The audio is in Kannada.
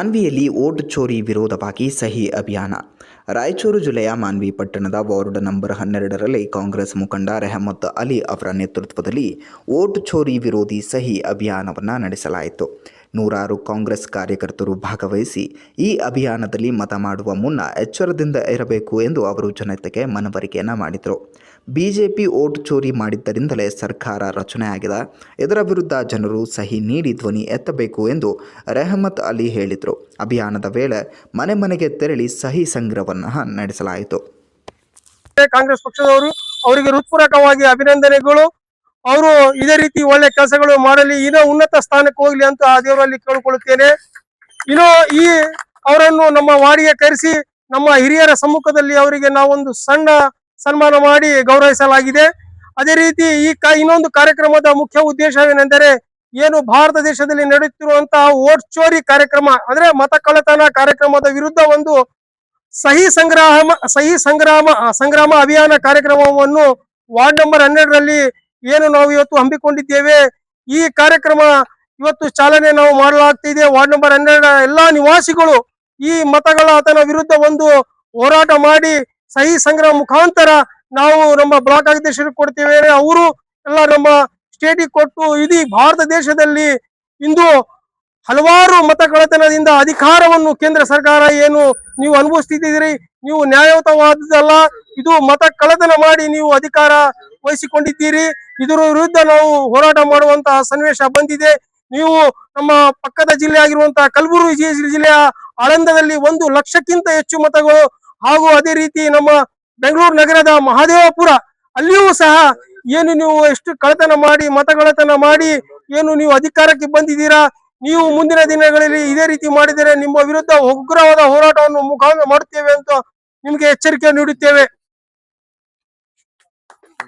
ಮಾನ್ವಿಯಲ್ಲಿ ವೋಟ್ ಚೋರಿ ವಿರೋಧವಾಗಿ ಸಹಿ ಅಭಿಯಾನ. ರಾಯಚೂರು ಜಿಲ್ಲೆಯ ಮಾನ್ವಿ ಪಟ್ಟಣದ ವಾರ್ಡ್ ನಂಬರ್ 12ರಲ್ಲಿ ಕಾಂಗ್ರೆಸ್ ಮುಖಂಡ ರೆಹಮತ್ ಅಲಿ ಅವರ ನೇತೃತ್ವದಲ್ಲಿ ವೋಟ್ ಚೋರಿ ವಿರೋಧಿ ಸಹಿ ಅಭಿಯಾನವನ್ನು ನಡೆಸಲಾಯಿತು. ನೂರಾರು ಕಾಂಗ್ರೆಸ್ ಕಾರ್ಯಕರ್ತರು ಭಾಗವಹಿಸಿ ಈ ಅಭಿಯಾನದಲ್ಲಿ ಮತ ಮಾಡುವ ಮುನ್ನ ಎಚ್ಚರದಿಂದ ಇರಬೇಕು ಎಂದು ಅವರು ಜನತೆಗೆ ಮನವರಿಕೆಯನ್ನು ಮಾಡಿದರು. ಬಿಜೆಪಿ ವೋಟ್ ಚೋರಿ ಮಾಡಿದ್ದರಿಂದಲೇ ಸರ್ಕಾರ ರಚನೆಯಾಗಿದೆ. ಇದರ ವಿರುದ್ಧ ಜನರು ಸಹಿ ನೀಡಿ ಧ್ವನಿ ಎತ್ತಬೇಕು ಎಂದು ರೆಹಮತ್ ಅಲಿ ಹೇಳಿದರು. ಅಭಿಯಾನದ ವೇಳೆ ಮನೆ ಮನೆಗೆ ತೆರಳಿ ಸಹಿ ಸಂಗ್ರಹವನ್ನು ನಡೆಸಲಾಯಿತು. ಕಾಂಗ್ರೆಸ್ ಪಕ್ಷದವರು ಅವರಿಗೆ ಹೃತ್ಪೂರ್ವಕವಾಗಿ ಅಭಿನಂದನೆಗಳು. ಅವರು ಇದೇ ರೀತಿ ಒಳ್ಳೆ ಕೆಲಸಗಳು ಮಾಡಲಿ, ಇನ್ನೂ ಉನ್ನತ ಸ್ಥಾನಕ್ಕೆ ಹೋಗ್ಲಿ ಅಂತ ಆ ದೇವರಲ್ಲಿ ಕೇಳಿಕೊಳ್ಳುತ್ತೇನೆ. ಇನ್ನು ಈ ಅವರನ್ನು ನಮ್ಮ ವಾರ್ಡಿಗೆ ಕರೆಸಿ ನಮ್ಮ ಹಿರಿಯರ ಸಮ್ಮುಖದಲ್ಲಿ ಅವರಿಗೆ ನಾವೊಂದು ಸಣ್ಣ ಸನ್ಮಾನ ಮಾಡಿ ಗೌರವಿಸಲಾಗಿದೆ. ಅದೇ ರೀತಿ ಇನ್ನೊಂದು ಕಾರ್ಯಕ್ರಮದ ಮುಖ್ಯ ಉದ್ದೇಶವೇನೆಂದರೆ, ಏನು ಭಾರತ ದೇಶದಲ್ಲಿ ನಡೆಯುತ್ತಿರುವಂತಹ ವೋಟ್ ಚೋರಿ ಕಾರ್ಯಕ್ರಮ ಅಂದ್ರೆ ಮತ ಕಳ್ಳತನ ಕಾರ್ಯಕ್ರಮದ ವಿರುದ್ಧ ಒಂದು ಸಹಿ ಸಂಗ್ರಾಮ ಅಭಿಯಾನ ಕಾರ್ಯಕ್ರಮವನ್ನು ವಾರ್ಡ್ ನಂಬರ್ 12ರಲ್ಲಿ ಏನು ನಾವು ಇವತ್ತು ಹಮ್ಮಿಕೊಂಡಿದ್ದೇವೆ. ಈ ಕಾರ್ಯಕ್ರಮ ಇವತ್ತು ಚಾಲನೆ ನಾವು ಮಾಡಲಾಗ್ತಿದೆ. ವಾರ್ಡ್ ನಂಬರ್ 12ರ ಎಲ್ಲಾ ನಿವಾಸಿಗಳು ಈ ಮತಗಳ್ಳತನ ವಿರುದ್ಧ ಒಂದು ಹೋರಾಟ ಮಾಡಿ ಸಹಿ ಸಂಗ್ರಹ ಮುಖಾಂತರ ನಾವು ನಮ್ಮ ಬ್ಲಾಕ್ ಅಧ್ಯಕ್ಷರಿಗೆ ಕೊಡ್ತೇವೆ. ಅವರು ಎಲ್ಲ ನಮ್ಮ ಸ್ಟೇಟಿಗೆ ಕೊಟ್ಟು ಇಡೀ ಭಾರತ ದೇಶದಲ್ಲಿ ಇಂದು ಹಲವಾರು ಮತಗಳ್ಳತನದಿಂದ ಅಧಿಕಾರವನ್ನು ಕೇಂದ್ರ ಸರ್ಕಾರ ಏನು ನೀವು ಅನುಭವಿಸ್ತಿದ್ದೀರಿ, ನೀವು ನ್ಯಾಯಯುತವಾದಲ್ಲ, ಇದು ಮತ ಕಳ್ಳತನ ಮಾಡಿ ನೀವು ಅಧಿಕಾರ ವಹಿಸಿಕೊಂಡಿದ್ದೀರಿ. ಇದರ ವಿರುದ್ಧ ನಾವು ಹೋರಾಟ ಮಾಡುವಂತಹ ಸನ್ನಿವೇಶ ಬಂದಿದೆ. ನೀವು ನಮ್ಮ ಪಕ್ಕದ ಜಿಲ್ಲೆ ಆಗಿರುವಂತಹ ಕಲಬುರಗಿ ಜಿಲ್ಲೆಯ ಆಳಂದದಲ್ಲಿ 1 ಲಕ್ಷಕ್ಕಿಂತ ಹೆಚ್ಚು ಮತಗಳು, ಹಾಗೂ ಅದೇ ರೀತಿ ನಮ್ಮ ಬೆಂಗಳೂರು ನಗರದ ಮಹದೇವಪುರ ಅಲ್ಲಿಯೂ ಸಹ ಏನು ನೀವು ಎಷ್ಟು ಕಳ್ಳತನ ಮಾಡಿ ಮತಗಳ್ಳತನ ಮಾಡಿ ಏನು ನೀವು ಅಧಿಕಾರಕ್ಕೆ ಬಂದಿದ್ದೀರಾ. ನೀವು ಮುಂದಿನ ದಿನಗಳಲ್ಲಿ ಇದೇ ರೀತಿ ಮಾಡಿದರೆ ನಿಮ್ಮ ವಿರುದ್ಧ ಉಗ್ರವಾದ ಹೋರಾಟವನ್ನು ಮಾಡುತ್ತೇವೆ ಅಂತ ನಿಮ್ಗೆ ಎಚ್ಚರಿಕೆ ನೀಡುತ್ತೇವೆ.